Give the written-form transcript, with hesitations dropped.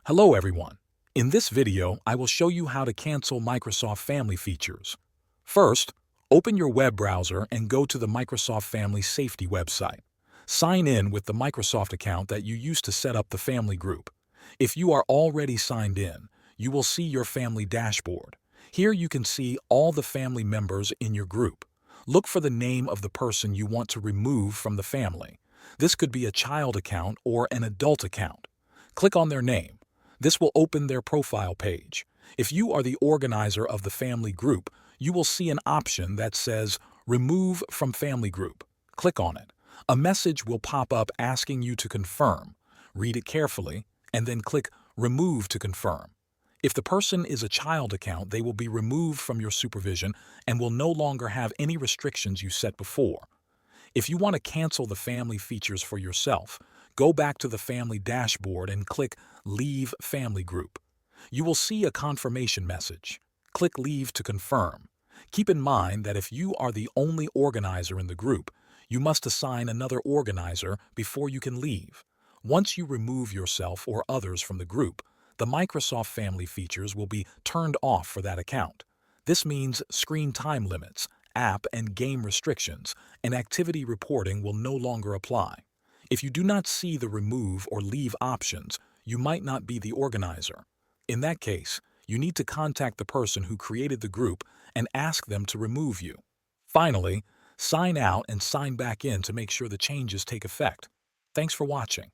Hello everyone. In this video, I will show you how to cancel Microsoft Family features. First, open your web browser and go to the Microsoft Family Safety website. Sign in with the Microsoft account that you used to set up the family group. If you are already signed in, you will see your family dashboard. Here you can see all the family members in your group. Look for the name of the person you want to remove from the family. This could be a child account or an adult account. Click on their name. This will open their profile page. If you are the organizer of the family group, you will see an option that says Remove from Family Group. Click on it. A message will pop up asking you to confirm. Read it carefully, and then click Remove to confirm. If the person is a child account, they will be removed from your supervision and will no longer have any restrictions you set before. If you want to cancel the family features for yourself, go back to the family dashboard and click Leave Family Group. You will see a confirmation message. Click Leave to confirm. Keep in mind that if you are the only organizer in the group, you must assign another organizer before you can leave. Once you remove yourself or others from the group, the Microsoft Family features will be turned off for that account. This means screen time limits, app and game restrictions, and activity reporting will no longer apply. If you do not see the remove or leave options, you might not be the organizer. In that case, you need to contact the person who created the group and ask them to remove you. Finally, sign out and sign back in to make sure the changes take effect. Thanks for watching.